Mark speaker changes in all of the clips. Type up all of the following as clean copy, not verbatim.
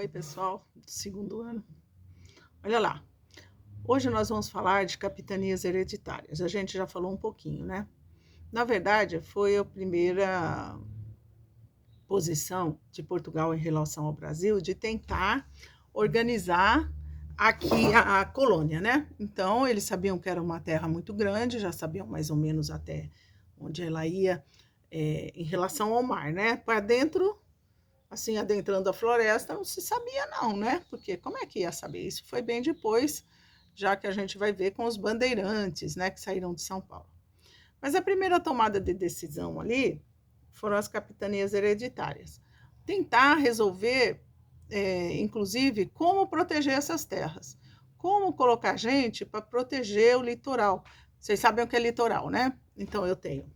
Speaker 1: Oi, pessoal do segundo ano. Olha lá, hoje nós vamos falar de capitanias hereditárias. A gente já falou um pouquinho, né? Na verdade, foi a primeira posição de Portugal em relação ao Brasil de tentar organizar aqui a colônia, né? Então, eles sabiam que era uma terra muito grande, já sabiam mais ou menos até onde ela ia em relação ao mar, né? Para dentro, assim, adentrando a floresta, não se sabia não, né? Porque como é que ia saber? Isso foi bem depois, já que a gente vai ver com os bandeirantes, né, que saíram de São Paulo. Mas a primeira tomada de decisão ali foram as capitanias hereditárias. Tentar resolver, inclusive, como proteger essas terras. Como colocar gente para proteger o litoral. Vocês sabem o que é litoral, né? Então, eu tenho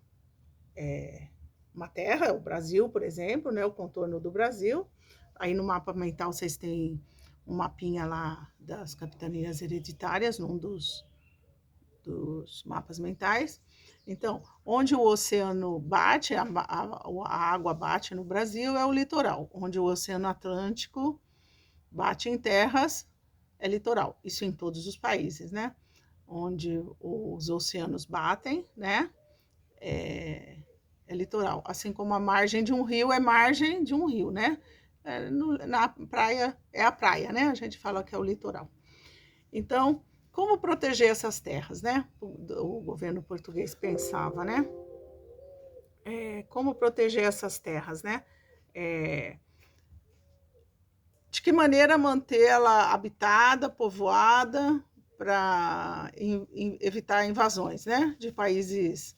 Speaker 1: uma terra, o Brasil, por exemplo, né, o contorno do Brasil. Aí no mapa mental vocês têm um mapinha lá das capitanias hereditárias, num dos mapas mentais. Então, onde o oceano bate, a água bate no Brasil, é o litoral. Onde o oceano Atlântico bate em terras, é litoral. Isso em todos os países, né? Onde os oceanos batem, né? É litoral. Assim como a margem de um rio é margem de um rio, né? Na praia, é a praia, né? A gente fala que é o litoral. Então, como proteger essas terras, né? O governo português pensava, né? Como proteger essas terras, né? De que maneira mantê-la habitada, povoada, para evitar invasões, né? De países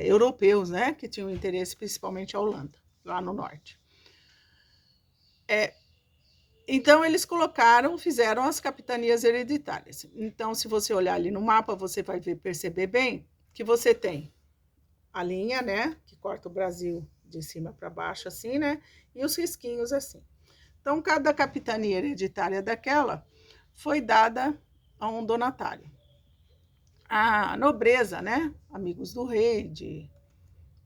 Speaker 1: europeus, né? Que tinham interesse principalmente a Holanda, lá no norte. Então, eles fizeram as capitanias hereditárias. Então, se você olhar ali no mapa, você vai perceber bem que você tem a linha, né, que corta o Brasil de cima para baixo, assim, né, e os risquinhos assim. Então, cada capitania hereditária daquela foi dada a um donatário. A nobreza, né, amigos do rei, de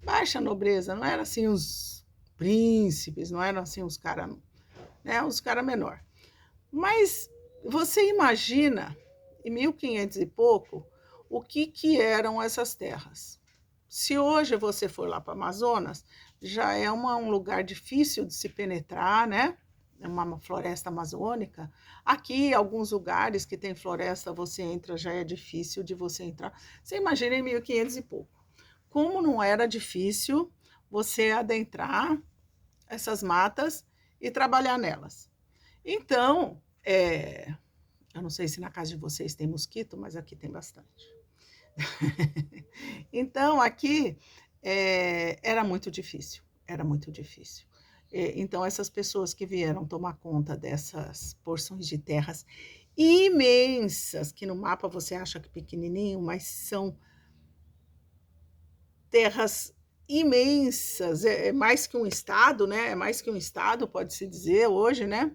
Speaker 1: baixa nobreza, não eram assim os príncipes, não eram assim os caras, né, os caras menor. Mas você imagina, em 1500 e pouco, o que eram essas terras? Se hoje você for lá para o Amazonas, já é um lugar difícil de se penetrar, né? É uma floresta amazônica. Aqui, alguns lugares que tem floresta, você entra, já é difícil de você entrar. Você imagina em 1500 e pouco. Como não era difícil você adentrar essas matas e trabalhar nelas. Então, eu não sei se na casa de vocês tem mosquito, mas aqui tem bastante. Então, aqui era muito difícil, era muito difícil. Então, essas pessoas que vieram tomar conta dessas porções de terras imensas, que no mapa você acha que pequenininho, mas são terras imensas, é mais que um estado, né? É mais que um estado, pode-se dizer hoje, né?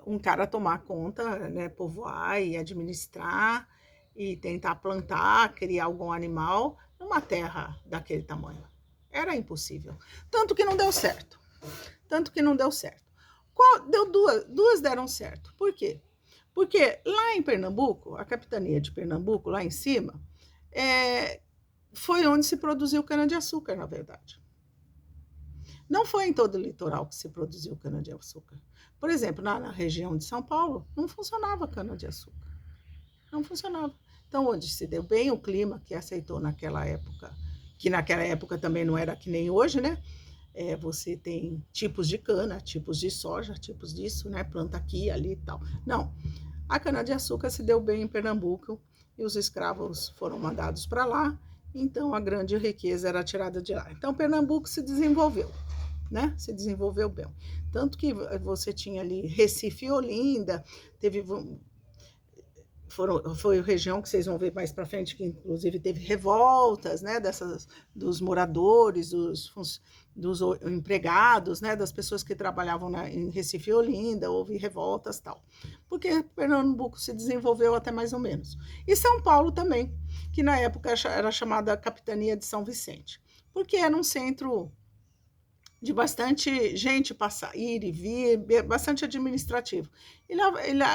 Speaker 1: Um cara tomar conta, né, povoar e administrar e tentar plantar, criar algum animal numa terra daquele tamanho. Era impossível. Tanto que não deu certo. Tanto que não deu certo. Deu duas deram certo. Por quê? Porque lá em Pernambuco, a capitania de Pernambuco, lá em cima, foi onde se produziu cana-de-açúcar, na verdade. Não foi em todo o litoral que se produziu cana-de-açúcar. Por exemplo, na região de São Paulo, não funcionava cana-de-açúcar. Não funcionava. Então, onde se deu bem o clima que aceitou naquela época, que naquela época também não era que nem hoje, né? Você tem tipos de cana, tipos de soja, tipos disso, né? Planta aqui, ali e tal. Não. A cana-de-açúcar se deu bem em Pernambuco e os escravos foram mandados para lá, então a grande riqueza era tirada de lá. Então, Pernambuco se desenvolveu. Né? Se desenvolveu bem. Tanto que você tinha ali Recife e Olinda, foi a região que vocês vão ver mais para frente, que inclusive teve revoltas, né, dos moradores, dos empregados, né, das pessoas que trabalhavam em Recife e Olinda, houve revoltas e tal. Porque Pernambuco se desenvolveu até mais ou menos. E São Paulo também, que na época era chamada Capitania de São Vicente, porque era um centro de bastante gente passar, ir e vir, bastante administrativo.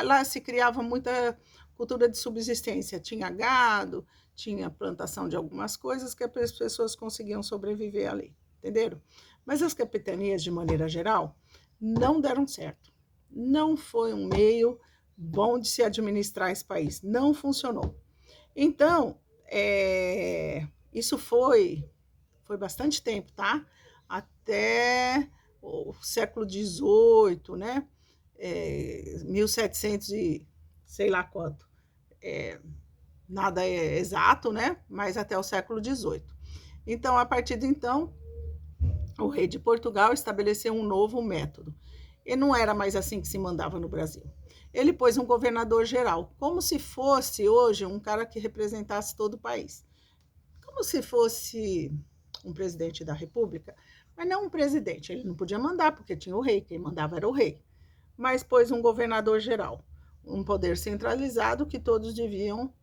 Speaker 1: Lá se criava muita cultura de subsistência, tinha gado, tinha plantação de algumas coisas que as pessoas conseguiam sobreviver ali, entenderam? Mas as capitanias, de maneira geral, não deram certo. Não foi um meio bom de se administrar esse país, não funcionou. Então, isso foi bastante tempo, tá? Até o século XVIII, né? 1700 e sei lá quanto. Nada é exato, né? Mas até o século XVIII. Então, a partir de então, o rei de Portugal estabeleceu um novo método. E não era mais assim que se mandava no Brasil. Ele pôs um governador geral, como se fosse hoje um cara que representasse todo o país. Como se fosse um presidente da República, mas não um presidente. Ele não podia mandar, porque tinha o rei, quem mandava era o rei. Mas pôs um governador geral, um poder centralizado que todos deviam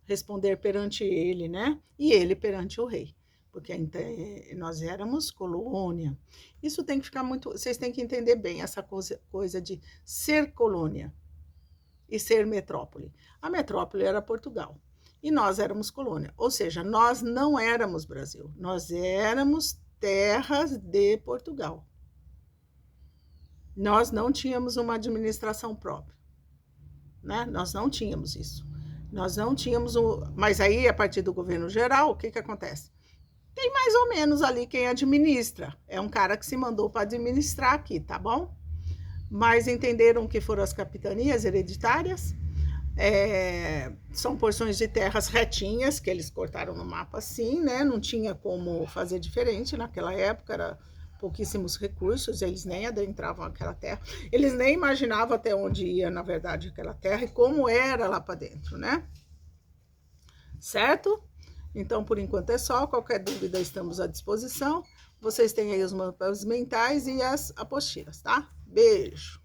Speaker 1: responder perante ele, né? E ele perante o rei, porque nós éramos colônia. Isso tem que ficar muito... Vocês têm que entender bem essa coisa de ser colônia e ser metrópole. A metrópole era Portugal. E nós éramos colônia, ou seja, nós não éramos Brasil, nós éramos terras de Portugal. Nós não tínhamos uma administração própria, né? Nós não tínhamos isso. Nós não tínhamos Mas aí, a partir do governo geral, o que acontece? Tem mais ou menos ali quem administra. É um cara que se mandou para administrar aqui, tá bom? Mas entenderam que foram as capitanias hereditárias? São porções de terras retinhas que eles cortaram no mapa assim, né? Não tinha como fazer diferente naquela época, era pouquíssimos recursos, eles nem adentravam aquela terra, eles nem imaginavam até onde ia, na verdade, aquela terra e como era lá para dentro, né? Certo? Então, por enquanto é só, qualquer dúvida estamos à disposição. Vocês têm aí os mapas mentais e as apostilas, tá? Beijo!